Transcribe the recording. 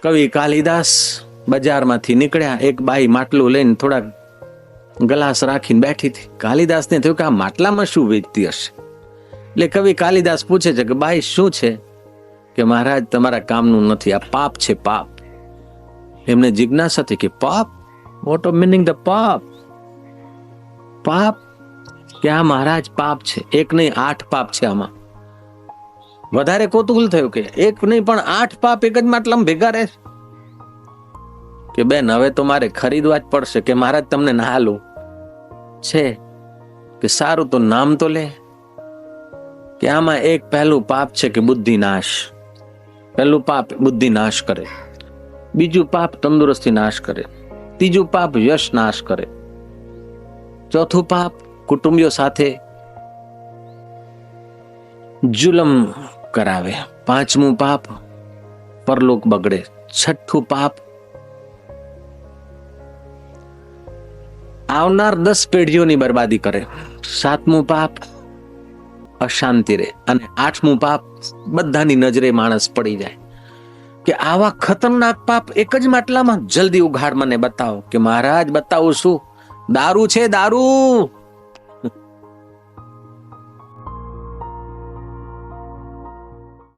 કવિ કાલિદાસ બજારમાંથી નીકળ્યા. એક બાઈ માટલું લઈને થોડા ગ્લાસ રાખીને બેઠી હતી. કાલિદાસને થયું કે આ માટલામાં શું વેચતી હશે. એટલે કવિ કાલિદાસ પૂછે છે કે બાઈ શું છે? કે મહારાજ તમારા કામનું નથી, આ પાપ છે, પાપ. એમને જિજ્ઞાસા હતી કે પાપ, વોટ ઓફ મિનિંગ ધ પાપ? પાપ કે આ મહારાજ પાપ છે, એક નહીં 8 પાપ છે આમાં. વધારે કૌતૂહલ થયું કે એક નહીં પણ 8 પાપ એક જ માટલામાં ભેગા રહે કે બેન હવે તો મારે ખરીદવા જ પડશે. કે મહારાજ તમને ના હાલું છે કે સારું તો નામ તો લે. કે આમાં એક પહેલું પાપ છે કે બુદ્ધિ નાશ. પહેલું પાપ બુદ્ધિ નાશ કરે, બીજું પાપ તંદુરસ્તી નાશ કરે, ત્રીજું પાપ યશ નાશ કરે, ચોથું પાપ કુટુંબીઓ સાથે જુલમ કરાવે, પાંચમું પાપ પરલોક બગડે, છઠ્ઠું પાપ આવનાર 10 પેઢીઓની બરબાદી કરે, સાતમું પાપ અશાંતિ રહે, અને આઠમું પાપ બધાની નજરે માણસ પડી જાય. કે આવા ખતરનાક પાપ એક જ માટલામાં? જલ્દી ઉઘાડ મને બતાવો. કે મહારાજ બતાવું શું? દારૂ છે, દારૂ.